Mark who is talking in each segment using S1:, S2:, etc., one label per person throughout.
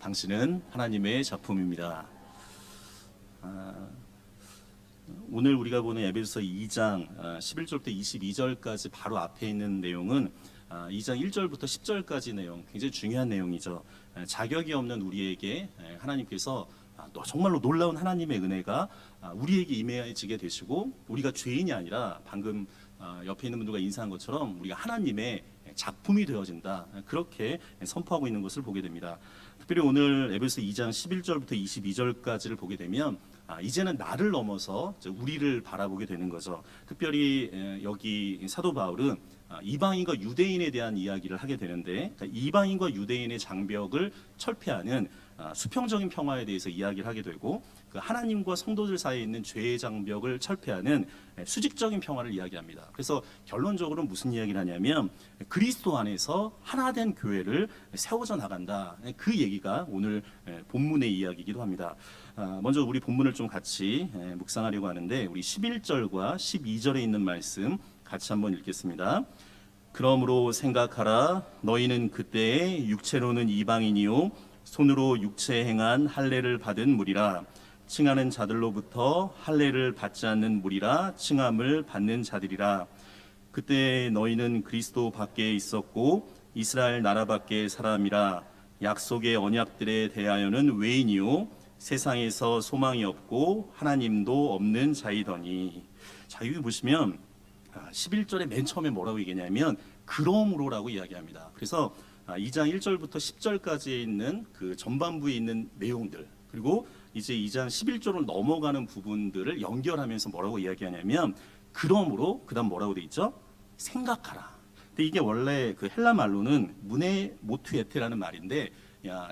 S1: 당신은 하나님의 작품입니다. 오늘 우리가 보는 에베소서 2장 11절부터 22절까지 바로 앞에 있는 내용은 2장 1절부터 10절까지 내용, 굉장히 중요한 내용이죠. 자격이 없는 우리에게 하나님께서 정말로 놀라운 하나님의 은혜가 우리에게 임해지게 되시고, 우리가 죄인이 아니라 방금 옆에 있는 분들과 인사한 것처럼 우리가 하나님의 작품이 되어진다, 그렇게 선포하고 있는 것을 보게 됩니다. 특별히 오늘 에베소 2장 11절부터 22절까지를 보게 되면 이제는 나를 넘어서 우리를 바라보게 되는 거죠. 특별히 여기 사도 바울은 이방인과 유대인에 대한 이야기를 하게 되는데, 이방인과 유대인의 장벽을 철폐하는 수평적인 평화에 대해서 이야기를 하게 되고, 그 하나님과 성도들 사이에 있는 죄의 장벽을 철폐하는 수직적인 평화를 이야기합니다. 그래서 결론적으로 무슨 이야기를 하냐면, 그리스도 안에서 하나된 교회를 세워져 나간다, 그 얘기가 오늘 본문의 이야기이기도 합니다. 먼저 우리 본문을 좀 같이 묵상하려고 하는데, 우리 11절과 12절에 있는 말씀 같이 한번 읽겠습니다. 그러므로 생각하라. 너희는 그때에 육체로는 이방인이요 손으로 육체에 행한 할례를 받은 무리라. 칭하는 자들로부터 할례를 받지 않는 무리라. 칭함을 받는 자들이라. 그때 너희는 그리스도 밖에 있었고 이스라엘 나라 밖의 사람이라. 약속의 언약들에 대하여는 외인이요 세상에서 소망이 없고 하나님도 없는 자이더니. 자, 여기 보시면 11절에 맨 처음에 뭐라고 얘기하냐면 그러므로라고 이야기합니다. 그래서 2장 1절부터 10절까지에 있는 그 전반부에 있는 내용들, 그리고 이제 2장 11절로 넘어가는 부분들을 연결하면서 뭐라고 이야기하냐면 그러므로, 그 다음 뭐라고 돼 있죠? 생각하라. 근데 이게 원래 그 헬라 말로는 무네 모투에테라는 말인데,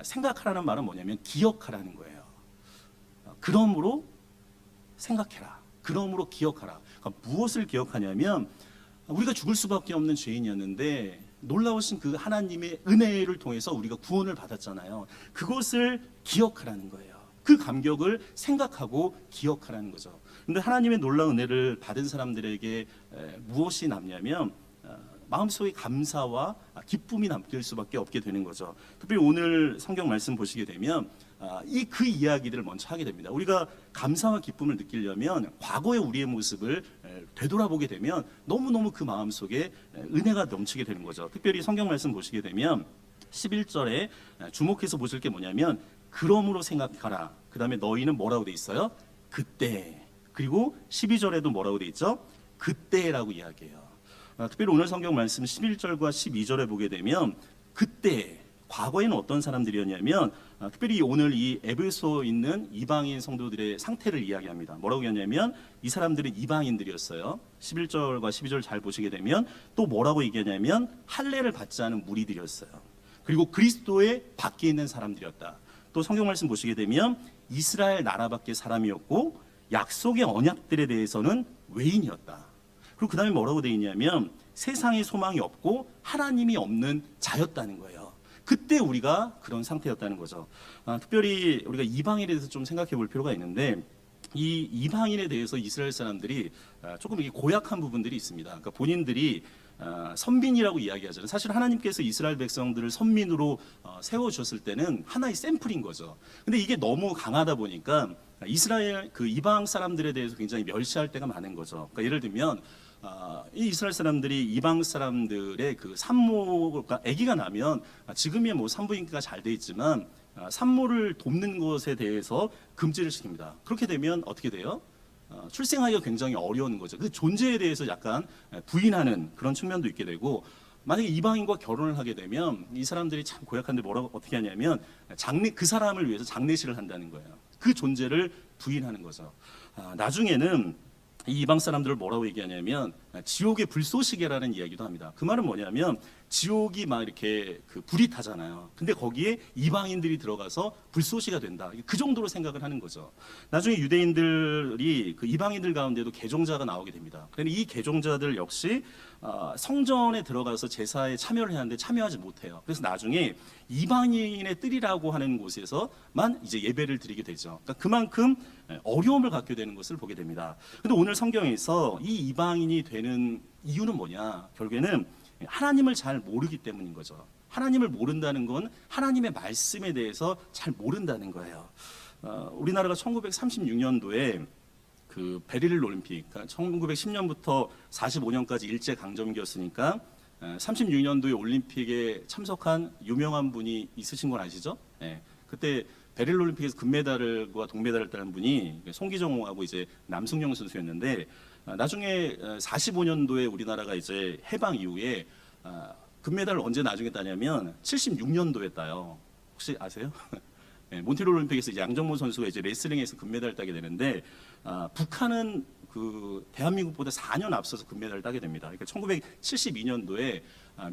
S1: 생각하라는 말은 뭐냐면 기억하라는 거예요. 그러므로 생각해라. 그러므로 기억하라. 그러니까 무엇을 기억하냐면, 우리가 죽을 수밖에 없는 죄인이었는데 놀라우신 그 하나님의 은혜를 통해서 우리가 구원을 받았잖아요. 그것을 기억하라는 거예요. 그 감격을 생각하고 기억하라는 거죠. 그런데 하나님의 놀라운 은혜를 받은 사람들에게 무엇이 남냐면 마음속에 감사와 기쁨이 남길 수밖에 없게 되는 거죠. 특별히 오늘 성경 말씀 보시게 되면 그 이야기들을 먼저 하게 됩니다. 우리가 감사와 기쁨을 느끼려면 과거의 우리의 모습을 되돌아보게 되면 너무너무 그 마음속에 은혜가 넘치게 되는 거죠. 특별히 성경 말씀 보시게 되면 11절에 주목해서 보실 게 뭐냐면 그러므로 생각하라. 그 다음에 너희는 뭐라고 돼 있어요? 그때. 그리고 12절에도 뭐라고 돼 있죠? 그때라고 이야기해요. 특별히 오늘 성경 말씀 11절과 12절에 보게 되면 그때, 과거에는 어떤 사람들이었냐면 특별히 오늘 이 에베소에 있는 이방인 성도들의 상태를 이야기합니다. 뭐라고 하냐면 이 사람들은 이방인들이었어요. 11절과 12절 잘 보시게 되면 또 뭐라고 얘기하냐면 할례를 받지 않은 무리들이었어요. 그리고 그리스도의 밖에 있는 사람들이었다. 또 성경 말씀 보시게 되면 이스라엘 나라 밖의 사람이었고 약속의 언약들에 대해서는 외인이었다. 그리고 그 다음에 뭐라고 되어 있냐면 세상에 소망이 없고 하나님이 없는 자였다는 거예요. 그때 우리가 그런 상태였다는 거죠. 특별히 우리가 이방인에 대해서 좀 생각해 볼 필요가 있는데, 이 이방인에 대해서 이스라엘 사람들이 조금 이게 고약한 부분들이 있습니다. 그러니까 본인들이 선민이라고 이야기하잖아요. 사실 하나님께서 이스라엘 백성들을 선민으로 세워주셨을 때는 하나의 샘플인 거죠. 근데 이게 너무 강하다 보니까 이스라엘 그 이방 사람들에 대해서 굉장히 멸시할 때가 많은 거죠. 그러니까 예를 들면 이 이스라엘 사람들이 이방 사람들의 그 산모가 아기가 나면 지금의 뭐 산부인과가 잘 돼 있지만 산모를 돕는 것에 대해서 금지를 시킵니다. 그렇게 되면 어떻게 돼요? 출생하기가 굉장히 어려운 거죠. 그 존재에 대해서 약간 부인하는 그런 측면도 있게 되고, 만약에 이방인과 결혼을 하게 되면 이 사람들이 참 고약한데 뭐라고 어떻게 하냐면 그 사람을 위해서 장례식을 한다는 거예요. 그 존재를 부인하는 거죠. 나중에는 이 이방 사람들을 뭐라고 얘기하냐면 지옥의 불쏘시개라는 이야기도 합니다. 그 말은 뭐냐면 지옥이 막 이렇게 그 불이 타잖아요. 근데 거기에 이방인들이 들어가서 불쏘시가 된다. 그 정도로 생각을 하는 거죠. 나중에 유대인들이 그 이방인들 가운데도 개종자가 나오게 됩니다. 그런데 이 개종자들 역시 성전에 들어가서 제사에 참여를 해야 하는데 참여하지 못해요. 그래서 나중에 이방인의 뜰이라고 하는 곳에서만 이제 예배를 드리게 되죠. 그러니까 그만큼 어려움을 갖게 되는 것을 보게 됩니다. 근데 오늘 성경에서 이 이방인이 되는 이유는 뭐냐? 결국에는 하나님을 잘 모르기 때문인 거죠. 하나님을 모른다는 건 하나님의 말씀에 대해서 잘 모른다는 거예요. 우리나라가 1936년도에 그 베를린 올림픽, 그러니까 1910년부터 45년까지 일제 강점기였으니까 36년도에 올림픽에 참석한 유명한 분이 있으신 건 아시죠? 네. 그때 베를린 올림픽에서 금메달과 동메달을 따는 분이 송기정하고 이제 남승용 선수였는데, 나중에 45년도에 우리나라가 이제 해방 이후에 금메달을 언제 나중에 따냐면 76년도에 따요. 혹시 아세요? 네, 몬트리올 올림픽에서 이제 양정모 선수가 이제 레슬링에서 금메달을 따게 되는데, 북한은 그 대한민국보다 4년 앞서서 금메달을 따게 됩니다. 그러니까 1972년도에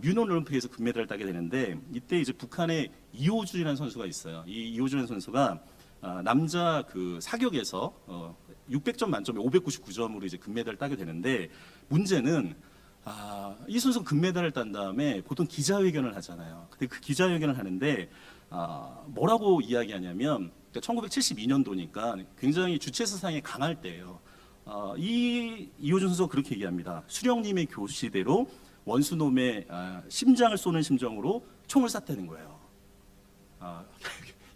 S1: 뮌헨 올림픽에서 금메달을 따게 되는데, 이때 이제 북한의 이호준이라는 선수가 있어요. 이 이호준 선수가 남자 그 사격에서 600점 만점에 599점으로 이제 금메달을 따게 되는데, 문제는 이 선수 금메달을 딴 다음에 보통 기자회견을 하잖아요. 근데 그 기자회견을 하는데 뭐라고 이야기하냐면, 그러니까 1972년도니까 굉장히 주체 사상이 강할 때예요. 이호준 선수가 그렇게 얘기합니다. 수령님의 교시대로 원수놈의 심장을 쏘는 심정으로 총을 쐈다는 거예요.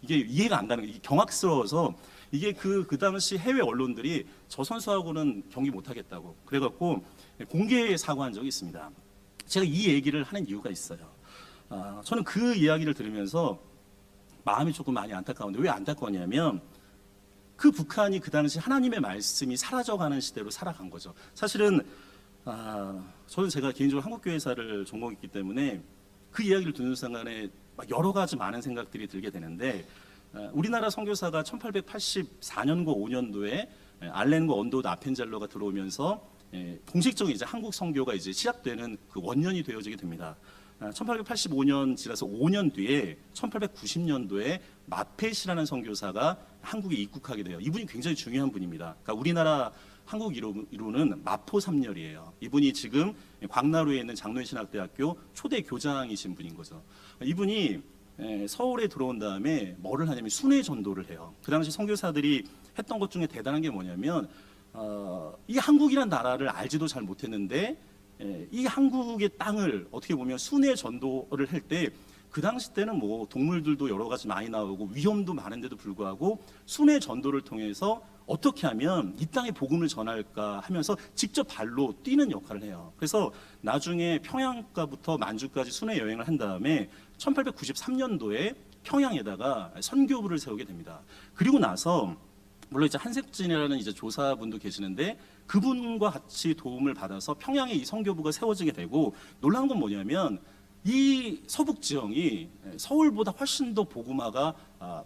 S1: 이게 이해가 안 가는 거예요. 이게 경악스러워서, 이게 그 당시 해외 언론들이 저 선수하고는 경기 못 하겠다고 그래갖고 공개 사과한 적이 있습니다. 제가 이 얘기를 하는 이유가 있어요. 저는 그 이야기를 들으면서 마음이 조금 많이 안타까운데, 왜 안타까웠냐면 그 북한이 그 당시 하나님의 말씀이 사라져가는 시대로 살아간 거죠. 사실은 저는 제가 개인적으로 한국교회사를 전공했기 때문에 그 이야기를 듣는 순간에 여러 가지 많은 생각들이 들게 되는데, 우리나라 선교사가 1884년과 5년도에 알렌과 언도 아펜젤러가 들어오면서 공식적인 이제 한국 선교가 이제 시작되는 그 원년이 되어지게 됩니다. 1885년 지나서 5년 뒤에 1890년도에 마펫이라는 선교사가 한국에 입국하게 돼요. 이분이 굉장히 중요한 분입니다. 그러니까 우리나라 한국 이루는 마포삼렬이에요. 이분이 지금 광나루에 있는 장로신학대학교 초대 교장이신 분인 거죠. 이분이 서울에 들어온 다음에 뭐를 하냐면 순회 전도를 해요. 그 당시 선교사들이 했던 것 중에 대단한 게 뭐냐면, 이 한국이란 나라를 알지도 잘 못했는데 이 한국의 땅을 어떻게 보면 순회 전도를 할 때, 그 당시 때는 뭐 동물들도 여러 가지 많이 나오고 위험도 많은데도 불구하고 순회 전도를 통해서 어떻게 하면 이 땅에 복음을 전할까 하면서 직접 발로 뛰는 역할을 해요. 그래서 나중에 평양가부터 만주까지 순회 여행을 한 다음에 1893년도에 평양에다가 선교부를 세우게 됩니다. 그리고 나서 물론 이제 한색진이라는 이제 조사분도 계시는데, 그분과 같이 도움을 받아서 평양에 이 선교부가 세워지게 되고, 놀라운 건 뭐냐면 이 서북 지형이 서울보다 훨씬 더 복음화가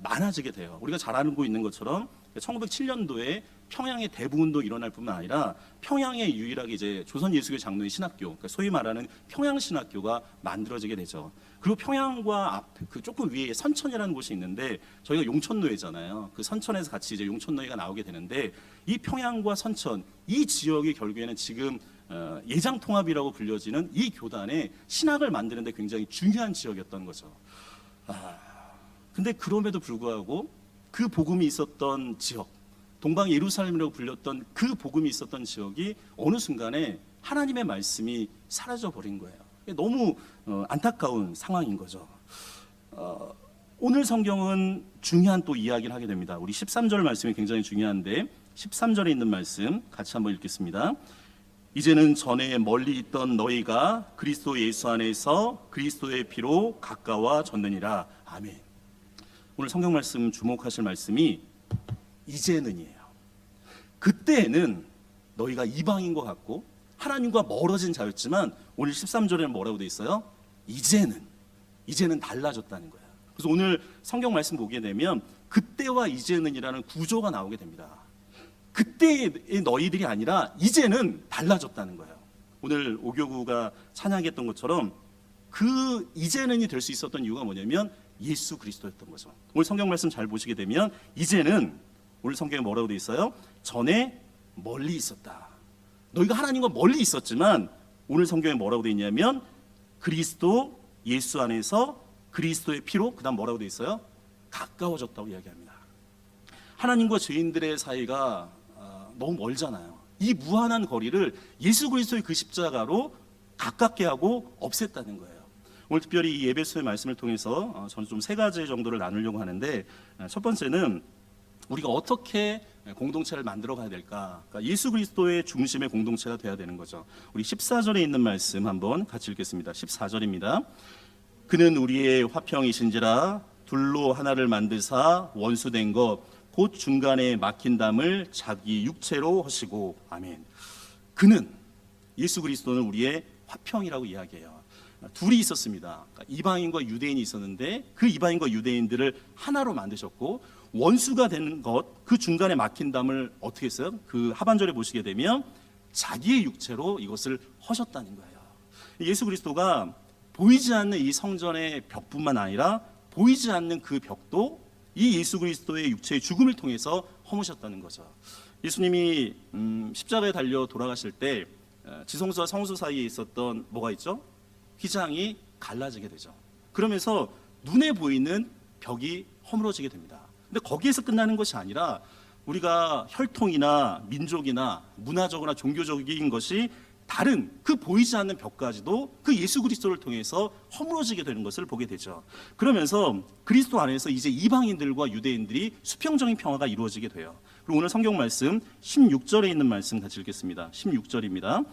S1: 많아지게 돼요. 우리가 잘 알고 있는 것처럼 1907년도에 평양의 대부운동 일어날 뿐만 아니라 평양에 유일하게 이제 조선 예수교 장로의 신학교, 그러니까 소위 말하는 평양신학교가 만들어지게 되죠. 그리고 평양과 앞 그 조금 위에 선천이라는 곳이 있는데, 저희가 용천노예잖아요. 그 선천에서 같이 이제 용천노예가 나오게 되는데, 이 평양과 선천 이 지역이 결국에는 지금 예장통합이라고 불려지는 이 교단의 신학을 만드는데 굉장히 중요한 지역이었던 거죠. 근데 그럼에도 불구하고 그 복음이 있었던 지역, 동방 예루살렘이라고 불렸던 그 복음이 있었던 지역이 어느 순간에 하나님의 말씀이 사라져 버린 거예요. 너무 안타까운 상황인 거죠. 오늘 성경은 중요한 또 이야기를 하게 됩니다. 우리 13절 말씀이 굉장히 중요한데, 13절에 있는 말씀 같이 한번 읽겠습니다. 이제는 전에 멀리 있던 너희가 그리스도 예수 안에서 그리스도의 피로 가까워졌느니라. 아멘. 오늘 성경 말씀 주목하실 말씀이 이제는이에요. 그때에는 너희가 이방인 것 같고 하나님과 멀어진 자였지만, 오늘 13절에는 뭐라고 돼 있어요? 이제는 달라졌다는 거예요. 그래서 오늘 성경 말씀 보게 되면 그때와 이제는이라는 구조가 나오게 됩니다. 그때의 너희들이 아니라 이제는 달라졌다는 거예요. 오늘 오교구가 찬양했던 것처럼 그 이제는이 될 수 있었던 이유가 뭐냐면 예수 그리스도였던 거죠. 오늘 성경 말씀 잘 보시게 되면 이제는, 오늘 성경에 뭐라고 돼 있어요? 전에 멀리 있었다. 너희가 하나님과 멀리 있었지만 오늘 성경에 뭐라고 돼 있냐면 그리스도 예수 안에서 그리스도의 피로, 그 다음 뭐라고 돼 있어요? 가까워졌다고 이야기합니다. 하나님과 죄인들의 사이가 너무 멀잖아요. 이 무한한 거리를 예수 그리스도의 그 십자가로 가깝게 하고 없앴다는 거예요. 오늘 특별히 이 에베소의 말씀을 통해서 저는 좀 세 가지 정도를 나누려고 하는데, 첫 번째는 우리가 어떻게 공동체를 만들어 가야 될까? 그러니까 예수 그리스도의 중심의 공동체가 돼야 되는 거죠. 우리 14절에 있는 말씀 한번 같이 읽겠습니다. 14절입니다. 그는 우리의 화평이신지라 둘로 하나를 만드사 원수된 것 곧 중간에 막힌 담을 자기 육체로 하시고. 아멘. 그는, 예수 그리스도는 우리의 화평이라고 이야기해요. 둘이 있었습니다. 그러니까 이방인과 유대인이 있었는데 그 이방인과 유대인들을 하나로 만드셨고, 원수가 되는 것, 그 중간에 막힌 담을 어떻게 했어요? 그 하반절에 보시게 되면 자기의 육체로 이것을 허셨다는 거예요. 예수 그리스도가 보이지 않는 이 성전의 벽뿐만 아니라 보이지 않는 그 벽도 이 예수 그리스도의 육체의 죽음을 통해서 허무셨다는 거죠. 예수님이 십자가에 달려 돌아가실 때 지성소와 성소 사이에 있었던 뭐가 있죠? 휘장이 갈라지게 되죠. 그러면서 눈에 보이는 벽이 허물어지게 됩니다. 근데 거기에서 끝나는 것이 아니라 우리가 혈통이나 민족이나 문화적이나 종교적인 것이 다른 그 보이지 않는 벽까지도 그 예수 그리스도를 통해서 허물어지게 되는 것을 보게 되죠. 그러면서 그리스도 안에서 이제 이방인들과 유대인들이 수평적인 평화가 이루어지게 돼요. 그리고 오늘 성경 말씀 16절에 있는 말씀 같이 읽겠습니다. 16절입니다.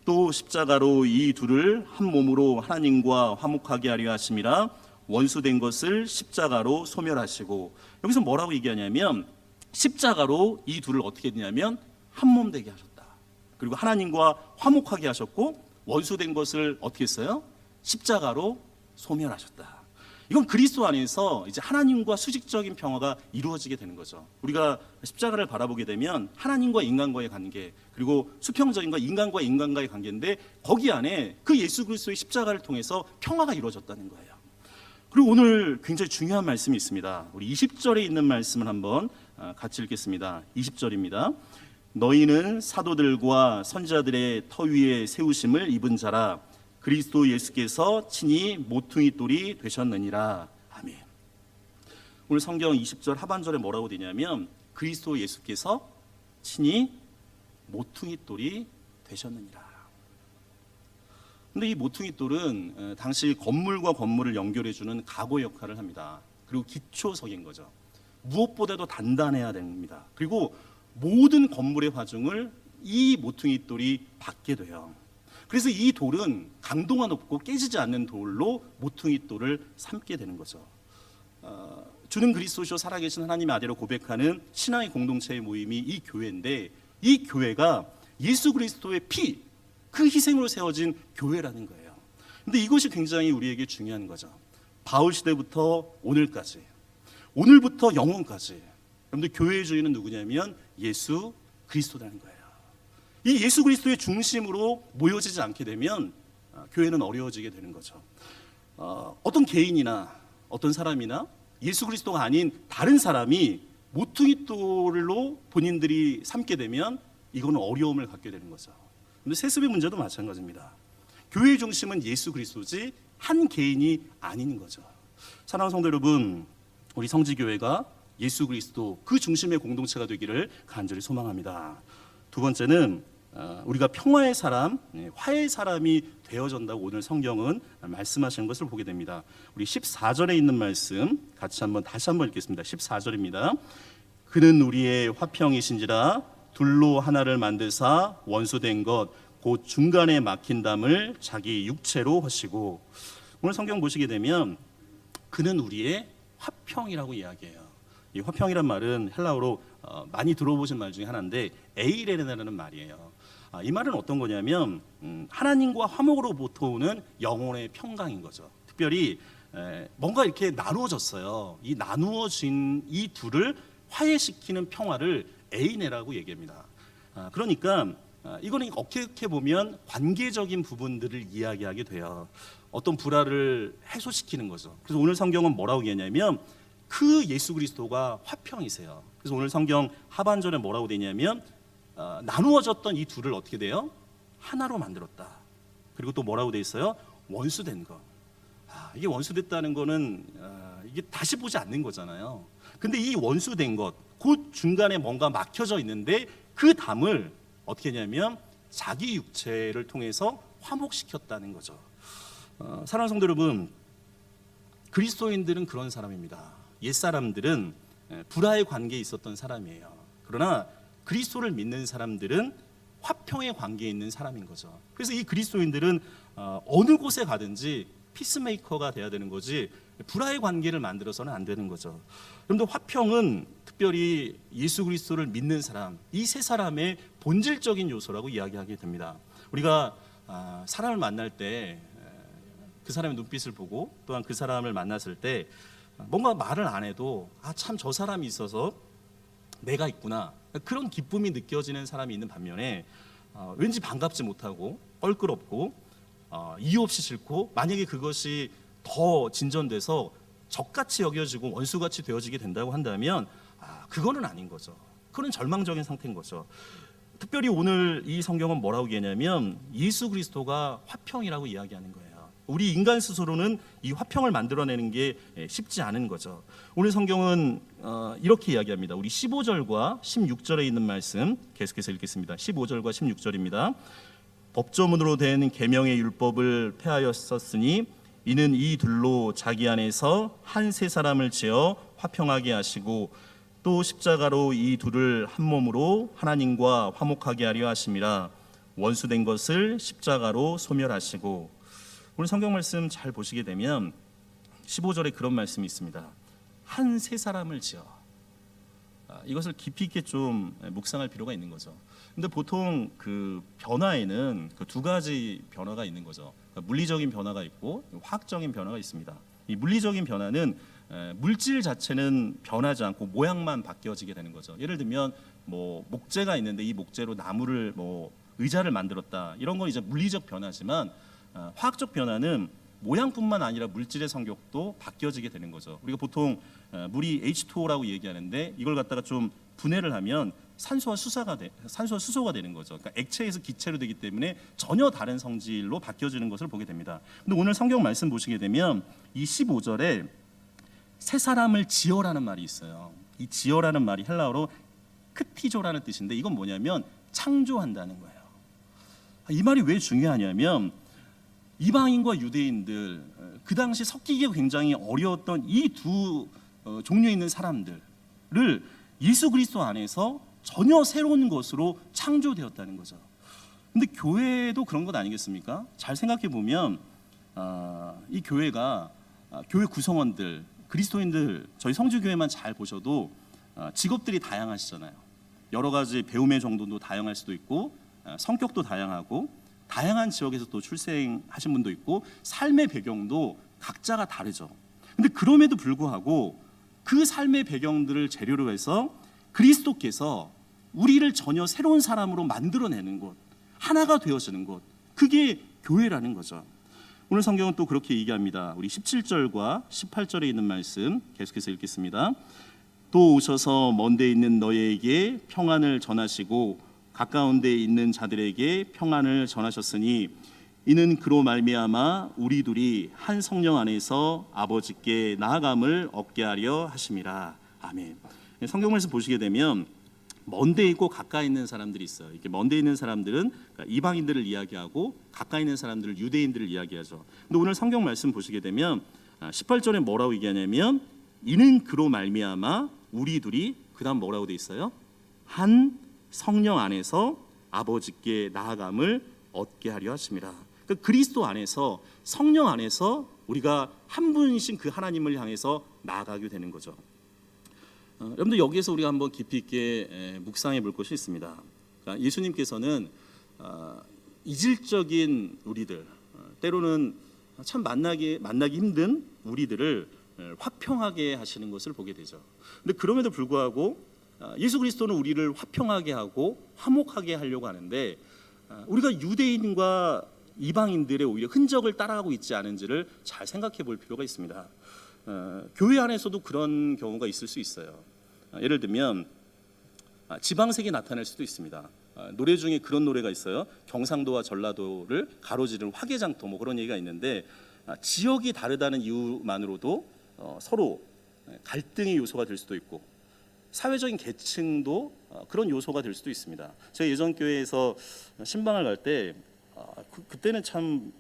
S1: 또 십자가로 이 둘을 한 몸으로 하나님과 화목하게 하려 하심이라 원수된 것을 십자가로 소멸하시고. 여기서 뭐라고 얘기하냐면 십자가로 이 둘을 어떻게 했냐면 한 몸 되게 하셨다. 그리고 하나님과 화목하게 하셨고 원수된 것을 어떻게 했어요? 십자가로 소멸하셨다. 이건 그리스도 안에서 이제 하나님과 수직적인 평화가 이루어지게 되는 거죠. 우리가 십자가를 바라보게 되면 하나님과 인간과의 관계, 그리고 수평적인 것, 인간과 인간과의 관계인데 거기 안에 그 예수 그리스도의 십자가를 통해서 평화가 이루어졌다는 거예요. 그리고 오늘 굉장히 중요한 말씀이 있습니다. 우리 20절에 있는 말씀을 한번 같이 읽겠습니다. 20절입니다. 너희는 사도들과 선지자들의 터 위에 세우심을 입은 자라 그리스도 예수께서 친히 모퉁이 돌이 되셨느니라. 아멘. 오늘 성경 20절 하반절에 뭐라고 되냐면 그리스도 예수께서 친히 모퉁이 돌이 되셨느니라. 근데 이 모퉁이 돌은 당시 건물과 건물을 연결해주는 가고 역할을 합니다. 그리고 기초석인 거죠. 무엇보다도 단단해야 됩니다. 그리고 모든 건물의 화중을 이 모퉁이 돌이 받게 돼요. 그래서 이 돌은 강도가 높고 깨지지 않는 돌로 모퉁이 돌을 삼게 되는 거죠. 주는 그리스도시요 살아계신 하나님의 아들로 고백하는 신앙의 공동체의 모임이 이 교회인데, 이 교회가 예수 그리스도의 피, 그 희생으로 세워진 교회라는 거예요. 근데 이것이 굉장히 우리에게 중요한 거죠. 바울 시대부터 오늘까지, 오늘부터 영원까지 여러분들 교회의 주인은 누구냐면 예수 그리스도라는 거예요. 이 예수 그리스도의 중심으로 모여지지 않게 되면 교회는 어려워지게 되는 거죠. 어떤 개인이나 어떤 사람이나 예수 그리스도가 아닌 다른 사람이 모퉁이 돌로 본인들이 삼게 되면 이거는 어려움을 갖게 되는 거죠. 근데 세습의 문제도 마찬가지입니다. 교회의 중심은 예수 그리스도지 한 개인이 아닌 거죠. 사랑하는 성도 여러분, 우리 성지교회가 예수 그리스도 그 중심의 공동체가 되기를 간절히 소망합니다. 두 번째는 우리가 평화의 사람, 화해의 사람이 되어진다고 오늘 성경은 말씀하시는 것을 보게 됩니다. 우리 14절에 있는 말씀 같이 다시 한번 읽겠습니다. 14절입니다. 그는 우리의 화평이신지라 둘로 하나를 만드사 원수된 것 곧 중간에 막힌 담을 자기 육체로 하시고. 오늘 성경 보시게 되면 그는 우리의 화평이라고 이야기해요. 이 화평이란 말은 헬라어로 많이 들어보신 말 중에 하나인데 에이레네라는 말이에요. 이 말은 어떤 거냐면 하나님과 화목으로부터 오는 영혼의 평강인 거죠. 특별히 뭔가 이렇게 나누어졌어요. 이 나누어진 이 둘을 화해시키는 평화를 에이네라고 얘기합니다. 그러니까 이거는 어떻게 보면 관계적인 부분들을 이야기하게 돼요. 어떤 불화를 해소시키는 거죠. 그래서 오늘 성경은 뭐라고 얘기하냐면 그 예수 그리스도가 화평이세요. 그래서 오늘 성경 하반절에 뭐라고 되냐면 나누어졌던 이 둘을 어떻게 돼요? 하나로 만들었다. 그리고 또 뭐라고 돼 있어요? 원수된 거. 이게 원수됐다는 거는 이게 다시 보지 않는 거잖아요. 근데 이 원수된 것, 곧 중간에 뭔가 막혀져 있는데 그 담을 어떻게 했냐면 자기 육체를 통해서 화목시켰다는 거죠. 사랑하는 성도 여러분, 그리스도인들은 그런 사람입니다. 옛사람들은 불화의 관계에 있었던 사람이에요. 그러나 그리스도를 믿는 사람들은 화평의 관계에 있는 사람인 거죠. 그래서 이 그리스도인들은 어느 곳에 가든지 피스메이커가 돼야 되는 거지 불화의 관계를 만들어서는 안 되는 거죠. 여러분들, 화평은 특별히 예수 그리스도를 믿는 사람, 이 세 사람의 본질적인 요소라고 이야기하게 됩니다. 우리가 사람을 만날 때 그 사람의 눈빛을 보고 또한 그 사람을 만났을 때 뭔가 말을 안 해도 참 저 사람이 있어서 내가 있구나, 그런 기쁨이 느껴지는 사람이 있는 반면에 왠지 반갑지 못하고 껄끄럽고 이유 없이 싫고, 만약에 그것이 더 진전돼서 적같이 여겨지고 원수같이 되어지게 된다고 한다면 그거는 아닌 거죠. 그건 절망적인 상태인 거죠. 특별히 오늘 이 성경은 뭐라고 얘기하냐면 예수 그리스도가 화평이라고 이야기하는 거예요. 우리 인간 스스로는 이 화평을 만들어내는 게 쉽지 않은 거죠. 오늘 성경은 이렇게 이야기합니다. 우리 15절과 16절에 있는 말씀 계속해서 읽겠습니다. 15절과 16절입니다. 법조문으로 된 계명의 율법을 폐하였었으니 이는 이 둘로 자기 안에서 한 세 사람을 지어 화평하게 하시고 또 십자가로 이 둘을 한 몸으로 하나님과 화목하게 하려 하심이라. 원수된 것을 십자가로 소멸하시고. 오늘 성경 말씀 잘 보시게 되면 15절에 그런 말씀이 있습니다. 한 세 사람을 지어. 이것을 깊이 있게 좀 묵상할 필요가 있는 거죠. 근데 보통 그 변화에는 그 두 가지 변화가 있는 거죠. 물리적인 변화가 있고 화학적인 변화가 있습니다. 이 물리적인 변화는 물질 자체는 변하지 않고 모양만 바뀌어지게 되는 거죠. 예를 들면 뭐 목재가 있는데 이 목재로 나무를 의자를 만들었다. 이런 건 이제 물리적 변화지만 화학적 변화는 모양뿐만 아니라 물질의 성격도 바뀌어지게 되는 거죠. 우리가 보통 물이 H2O라고 얘기하는데 이걸 갖다가 좀 분해를 하면 산소와 수소가 되는 거죠. 그러니까 액체에서 기체로 되기 때문에 전혀 다른 성질로 바뀌어지는 것을 보게 됩니다. 근데 오늘 성경 말씀 보시게 되면 이 15절에 세 사람을 지어라는 말이 있어요. 이 지어라는 말이 헬라어로 크티조라는 뜻인데 이건 뭐냐면 창조한다는 거예요. 이 말이 왜 중요하냐면 이방인과 유대인들, 그 당시 섞이기가 굉장히 어려웠던 이 두 종류에 있는 사람들을 예수 그리스도 안에서 전혀 새로운 것으로 창조되었다는 거죠. 근데 교회도 그런 것 아니겠습니까? 잘 생각해 보면 이 교회가 교회 구성원들, 그리스도인들, 저희 성주교회만 잘 보셔도 직업들이 다양하시잖아요. 여러 가지 배움의 정도도 다양할 수도 있고 성격도 다양하고 다양한 지역에서 또 출생하신 분도 있고 삶의 배경도 각자가 다르죠. 근데 그럼에도 불구하고 그 삶의 배경들을 재료로 해서 그리스도께서 우리를 전혀 새로운 사람으로 만들어내는 곳, 하나가 되어지는 곳, 그게 교회라는 거죠. 오늘 성경은 또 그렇게 얘기합니다. 우리 17절과 18절에 있는 말씀 계속해서 읽겠습니다. 또 오셔서 먼 데 있는 너희에게 평안을 전하시고 가까운 데 있는 자들에게 평안을 전하셨으니 이는 그로 말미암아 우리 둘이 한 성령 안에서 아버지께 나아감을 얻게 하려 하심이라. 아멘. 성경 말씀 보시게 되면 먼 데 있고 가까이 있는 사람들이 있어요. 이렇게 먼 데 있는 사람들은 이방인들을 이야기하고 가까이 있는 사람들을 유대인들을 이야기하죠. 근데 오늘 성경 말씀 보시게 되면 18절에 뭐라고 얘기하냐면 이는 그로 말미암아 우리 둘이, 그다음 뭐라고 돼 있어요? 한 성령 안에서 아버지께 나아감을 얻게 하려 하심이라. 그러니까 그리스도 안에서, 성령 안에서 우리가 한 분이신 그 하나님을 향해서 나아가게 되는 거죠. 여러분들, 여기에서 우리가 한번 깊이 있게 묵상해 볼 것이 있습니다. 그러니까 예수님께서는 이질적인 우리들, 때로는 참 만나기 힘든 우리들을 화평하게 하시는 것을 보게 되죠. 근데 그럼에도 불구하고 예수 그리스도는 우리를 화평하게 하고 화목하게 하려고 하는데 우리가 유대인과 이방인들의 오히려 흔적을 따라가고 있지 않은지를 잘 생각해 볼 필요가 있습니다. 교회 안에서도 그런 경우가 있을 수 있어요. 예를 들면 지방색이 나타날 수도 있습니다. 노래 중에 그런 노래가 있어요. 경상도와 전라도를 가로지른 화개장터, 뭐 그런 얘기가 있는데 지역이 다르다는 이유만으로도 서로 갈등의 요소가 될 수도 있고 사회적인 계층도 그런 요소가 될 수도 있습니다. 제가 예전 교회에서 신방을 갈 때 그때는 참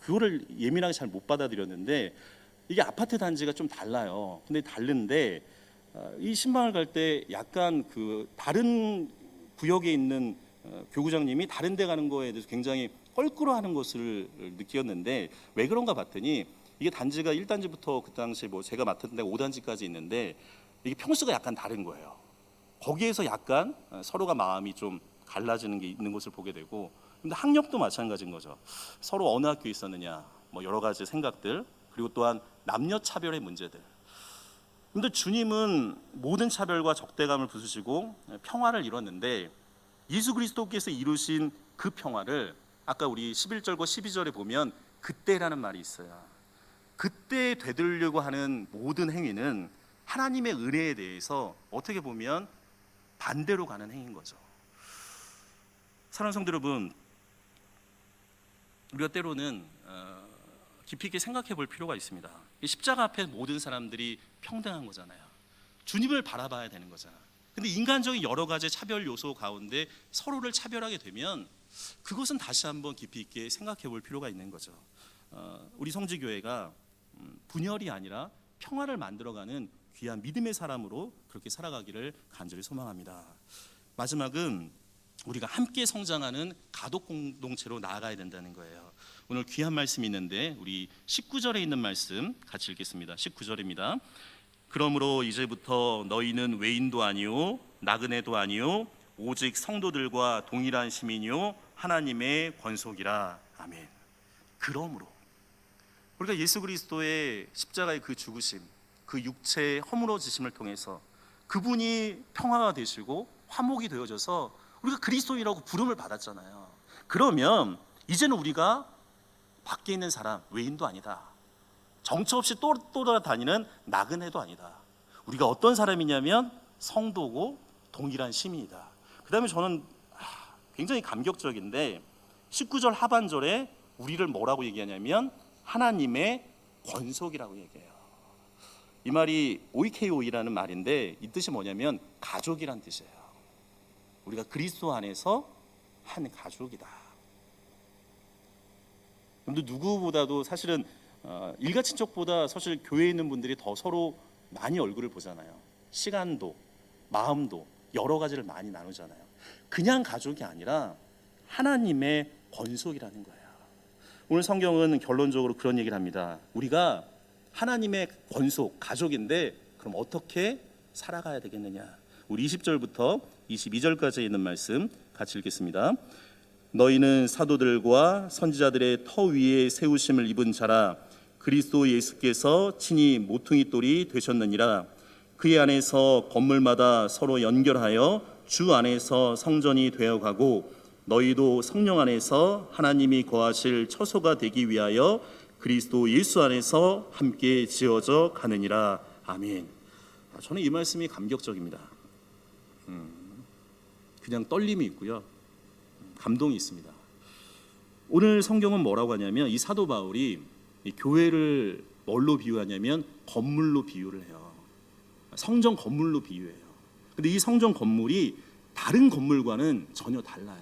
S1: 그거를 예민하게 잘 못 받아들였는데, 이게 아파트 단지가 좀 달라요. 근데 다른데 이 신방을 갈 때 약간 그 다른 구역에 있는 교구장님이 다른 데 가는 거에 대해서 굉장히 껄끄러워하는 것을 느꼈는데, 왜 그런가 봤더니 이게 단지가 1단지부터 그 당시 뭐 제가 맡은 데가 5단지까지 있는데 이게 평수가 약간 다른 거예요. 거기에서 약간 서로가 마음이 좀 갈라지는 게 있는 것을 보게 되고, 근데 학력도 마찬가지인 거죠. 서로 어느 학교에 있었느냐, 뭐 여러 가지 생각들, 그리고 또한 남녀 차별의 문제들. 근데 주님은 모든 차별과 적대감을 부수시고 평화를 이뤘는데, 예수 그리스도께서 이루신 그 평화를 아까 우리 11절과 12절에 보면 그때라는 말이 있어요. 그때 되돌려고 하는 모든 행위는 하나님의 은혜에 대해서 어떻게 보면 반대로 가는 행위인 거죠. 사랑하는 성도 여러분, 우리가 때로는 깊이 있게 생각해 볼 필요가 있습니다. 십자가 앞에 모든 사람들이 평등한 거잖아요. 주님을 바라봐야 되는 거잖아. 근데 인간적인 여러 가지 차별 요소 가운데 서로를 차별하게 되면 그것은 다시 한번 깊이 있게 생각해 볼 필요가 있는 거죠. 우리 성지교회가 분열이 아니라 평화를 만들어가는 귀한 믿음의 사람으로 그렇게 살아가기를 간절히 소망합니다. 마지막은 우리가 함께 성장하는 가독 공동체로 나아가야 된다는 거예요. 오늘 귀한 말씀이 있는데 우리 19절에 있는 말씀 같이 읽겠습니다. 19절입니다. 그러므로 이제부터 너희는 외인도 아니요 나그네도 아니요 오직 성도들과 동일한 시민이요 하나님의 권속이라. 아멘. 그러므로 우리가 예수 그리스도의 십자가의 그 죽으심, 그 육체의 허물어지심을 통해서 그분이 평화가 되시고 화목이 되어져서 우리가 그리스도인이라고 부름을 받았잖아요. 그러면 이제는 우리가 밖에 있는 사람, 외인도 아니다, 정처 없이 돌아다니는 나그네도 아니다. 우리가 어떤 사람이냐면 성도고 동일한 시민이다. 그 다음에 저는 굉장히 감격적인데 19절 하반절에 우리를 뭐라고 얘기하냐면 하나님의 권속이라고 얘기해요. 이 말이 오이케오이라는 말인데 이 뜻이 뭐냐면 가족이란 뜻이에요. 우리가 그리스도 안에서 한 가족이다. 근데 누구보다도 사실은 일가 친척보다 사실 교회에 있는 분들이 더 서로 많이 얼굴을 보잖아요. 시간도 마음도 여러 가지를 많이 나누잖아요. 그냥 가족이 아니라 하나님의 권속이라는 거예요. 오늘 성경은 결론적으로 그런 얘기를 합니다. 우리가 하나님의 권속, 가족인데 그럼 어떻게 살아가야 되겠느냐. 우리 20절부터 22절까지 있는 말씀 같이 읽겠습니다. 너희는 사도들과 선지자들의 터 위에 세우심을 입은 자라. 그리스도 예수께서 친히 모퉁이 돌이 되셨느니라. 그의 안에서 건물마다 서로 연결하여 주 안에서 성전이 되어가고 너희도 성령 안에서 하나님이 거하실 처소가 되기 위하여 그리스도 예수 안에서 함께 지어져 가느니라. 아멘. 저는 이 말씀이 감격적입니다. 그냥 떨림이 있고요, 감동이 있습니다. 오늘 성경은 뭐라고 하냐면 이 사도 바울이 이 교회를 뭘로 비유하냐면 건물로 비유를 해요. 성전 건물로 비유해요. 근데 이 성전 건물이 다른 건물과는 전혀 달라요.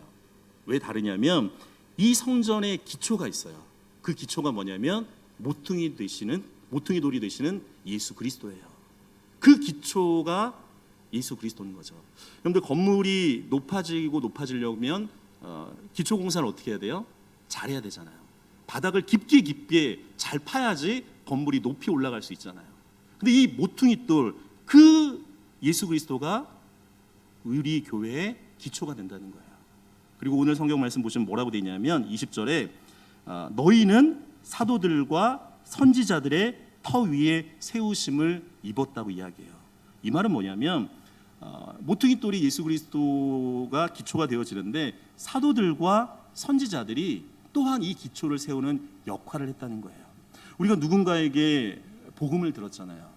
S1: 왜 다르냐면 이 성전에 기초가 있어요. 그 기초가 뭐냐면 모퉁이 돌이 되시는 예수 그리스도예요. 그 기초가 예수 그리스도인 거죠. 여러분들 건물이 높아지려면 기초 공사를 어떻게 해야 돼요? 잘해야 되잖아요. 바닥을 깊게 잘 파야지 건물이 높이 올라갈 수 있잖아요. 근데 이 모퉁이 돌, 그 예수 그리스도가 우리 교회의 기초가 된다는 거예요. 그리고 오늘 성경 말씀 보시면 뭐라고 되어 있냐면 20절에 너희는 사도들과 선지자들의 터 위에 세우심을 입었다고 이야기해요. 이 말은 뭐냐면 모퉁이 돌이 예수 그리스도가 기초가 되어지는데 사도들과 선지자들이 또한 이 기초를 세우는 역할을 했다는 거예요. 우리가 누군가에게 복음을 들었잖아요.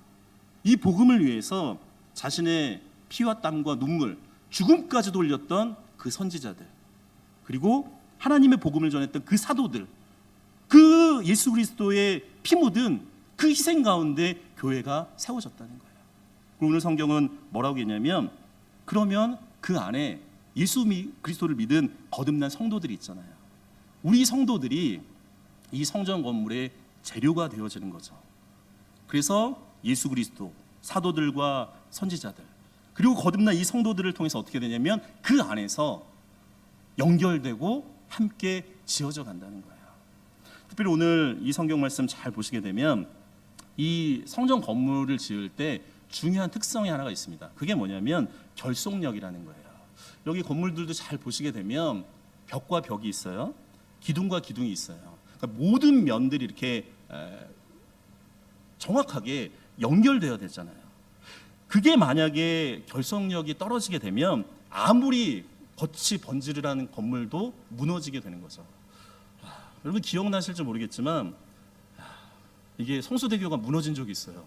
S1: 이 복음을 위해서 자신의 피와 땀과 눈물, 죽음까지 돌렸던 그 선지자들, 그리고 하나님의 복음을 전했던 그 사도들, 그 예수 그리스도의 피 묻은 그 희생 가운데 교회가 세워졌다는 거예요. 오늘 성경은 뭐라고 했냐면 그러면 그 안에 예수 그리스도를 믿은 거듭난 성도들이 있잖아요. 우리 성도들이 이 성전 건물의 재료가 되어지는 거죠. 그래서 예수 그리스도, 사도들과 선지자들, 그리고 거듭난 이 성도들을 통해서 어떻게 되냐면 그 안에서 연결되고 함께 지어져 간다는 거예요. 특별히 오늘 이 성경 말씀 잘 보시게 되면 이 성전 건물을 지을 때 중요한 특성이 하나가 있습니다. 그게 뭐냐면 결속력이라는 거예요. 여기 건물들도 잘 보시게 되면 벽과 벽이 있어요. 기둥과 기둥이 있어요. 그러니까 모든 면들이 이렇게 정확하게 연결되어야 되잖아요. 그게 만약에 결속력이 떨어지게 되면 아무리 겉이 번지르르한 건물도 무너지게 되는 거죠. 여러분 기억나실지 모르겠지만 이게 성수대교가 무너진 적이 있어요.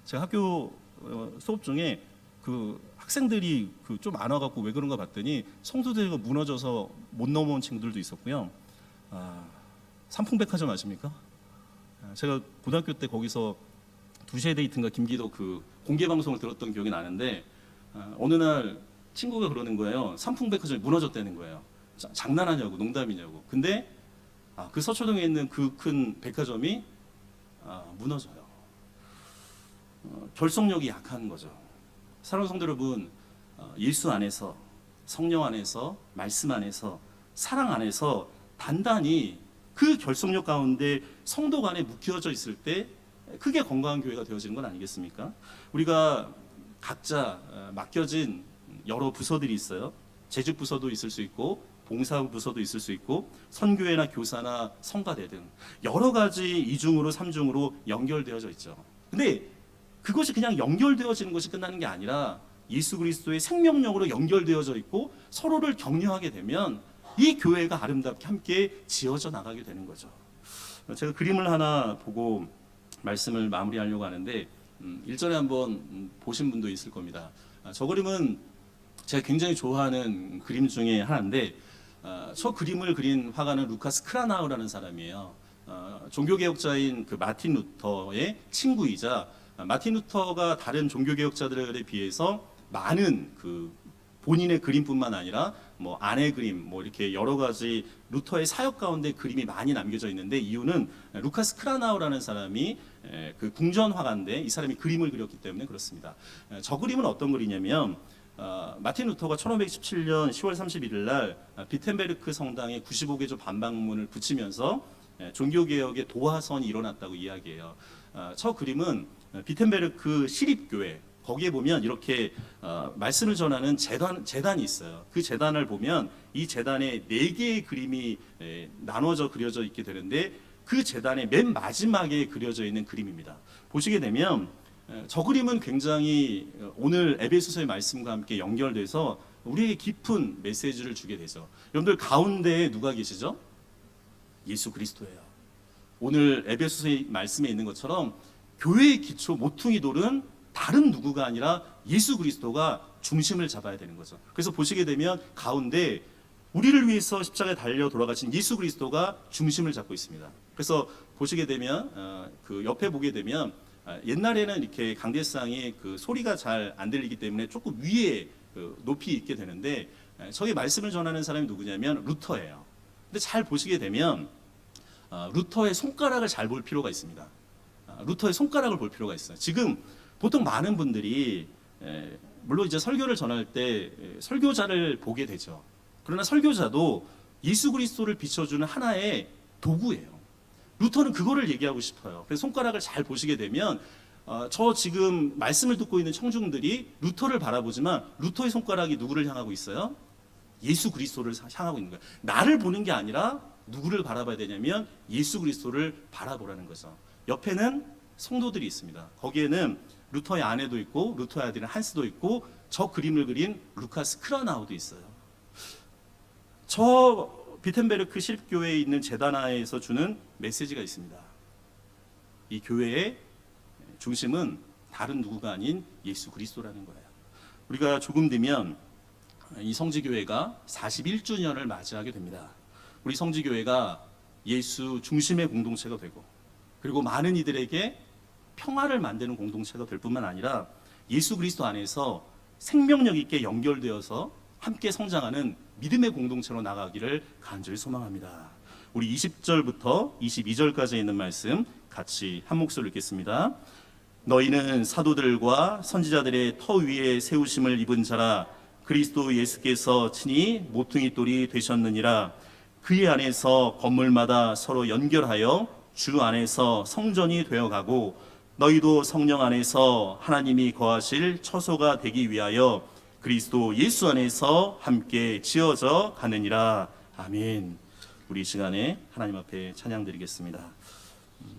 S1: 제가 학교 수업 중에 그 학생들이 좀 안 와갖고 왜 그런가 봤더니 성수대교가 무너져서 못 넘어온 친구들도 있었고요. 삼풍백화점 아십니까? 제가 고등학교 때 거기서 두시에 데이트인가 김기덕 그 공개 방송을 들었던 기억이 나는데 어느 날 친구가 그러는 거예요. 삼풍백화점이 무너졌다는 거예요. 장난하냐고, 농담이냐고. 근데 그 서초동에 있는 그 큰 백화점이 무너져요. 결속력이 약한 거죠. 사랑하는 성도 여러분, 예수 안에서, 성령 안에서, 말씀 안에서, 사랑 안에서 단단히 그 결속력 가운데 성도 간에 묶여져 있을 때 크게 건강한 교회가 되어지는 건 아니겠습니까? 우리가 각자 맡겨진 여러 부서들이 있어요. 재직 부서도 있을 수 있고 봉사 부서도 있을 수 있고 선교회나 교사나 성가대 등 여러 가지 이중으로 삼중으로 연결되어져 있죠. 근데 그것이 그냥 연결되어지는 것이 끝나는 게 아니라 예수 그리스도의 생명력으로 연결되어져 있고 서로를 격려하게 되면 이 교회가 아름답게 함께 지어져 나가게 되는 거죠. 제가 그림을 하나 보고 말씀을 마무리하려고 하는데 일전에 한번 보신 분도 있을 겁니다. 저 그림은 제가 굉장히 좋아하는 그림 중에 하나인데 저 그림을 그린 화가는 루카스 크라나우라는 사람이에요. 종교개혁자인 그 마틴 루터의 친구이자 마틴 루터가 다른 종교개혁자들에 비해서 많은 그 본인의 그림뿐만 아니라 뭐 아내 그림, 뭐 이렇게 여러 가지 루터의 사역 가운데 그림이 많이 남겨져 있는데 이유는 루카스 크라나우라는 사람이 그 궁전 화가인데 이 사람이 그림을 그렸기 때문에 그렇습니다. 저 그림은 어떤 글이냐면 마틴 루터가 1517년 10월 31일 날 비텐베르크 성당에 95개조 반박문을 붙이면서 종교개혁의 도화선이 일어났다고 이야기해요. 저 그림은 비텐베르크 시립교회 거기에 보면 이렇게 말씀을 전하는 재단이 있어요. 그 재단을 보면 이 재단에 4개의 그림이 나눠져 그려져 있게 되는데 그 재단의 맨 마지막에 그려져 있는 그림입니다. 보시게 되면 저 그림은 굉장히 오늘 에베소서의 말씀과 함께 연결돼서 우리에게 깊은 메시지를 주게 되죠. 여러분들 가운데에 누가 계시죠? 예수 그리스도예요. 오늘 에베소서의 말씀에 있는 것처럼 교회의 기초 모퉁이 돌은 다른 누구가 아니라 예수 그리스도가 중심을 잡아야 되는 거죠. 그래서 보시게 되면 가운데 우리를 위해서 십자가에 달려 돌아가신 예수 그리스도가 중심을 잡고 있습니다. 그래서 보시게 되면 그 옆에 보게 되면 옛날에는 이렇게 강대상이 그 소리가 잘 안 들리기 때문에 조금 위에 그 높이 있게 되는데 저기 말씀을 전하는 사람이 누구냐면 루터예요. 근데 잘 보시게 되면 루터의 손가락을 잘 볼 필요가 있습니다. 루터의 손가락을 볼 필요가 있어요. 지금 보통 많은 분들이 물론 이제 설교를 전할 때 설교자를 보게 되죠. 그러나 설교자도 예수 그리스도를 비춰주는 하나의 도구예요. 루터는 그거를 얘기하고 싶어요. 그래서 손가락을 잘 보시게 되면 저 지금 말씀을 듣고 있는 청중들이 루터를 바라보지만 루터의 손가락이 누구를 향하고 있어요? 예수 그리스도를 향하고 있는 거예요. 나를 보는 게 아니라 누구를 바라봐야 되냐면 예수 그리스도를 바라보라는 거죠. 옆에는 성도들이 있습니다. 거기에는 루터의 아내도 있고 루터의 아들인 한스도 있고 저 그림을 그린 루카스 크라나우도 있어요. 저 비텐베르크 시립교회에 있는 재단하에서 주는 메시지가 있습니다. 이 교회의 중심은 다른 누구가 아닌 예수 그리스도라는 거예요. 우리가 조금 뒤면 이 성지교회가 41주년을 맞이하게 됩니다. 우리 성지교회가 예수 중심의 공동체가 되고 그리고 많은 이들에게 평화를 만드는 공동체가 될 뿐만 아니라 예수 그리스도 안에서 생명력 있게 연결되어서 함께 성장하는 믿음의 공동체로 나가기를 간절히 소망합니다. 우리 20절부터 22절까지 있는 말씀 같이 한 목소리로 읽겠습니다. 너희는 사도들과 선지자들의 터 위에 세우심을 입은 자라. 그리스도 예수께서 친히 모퉁이 돌이 되셨느니라. 그의 안에서 건물마다 서로 연결하여 주 안에서 성전이 되어가고 너희도 성령 안에서 하나님이 거하실 처소가 되기 위하여 그리스도 예수 안에서 함께 지어져 가느니라. 아멘. 우리 이 시간에 하나님 앞에 찬양드리겠습니다.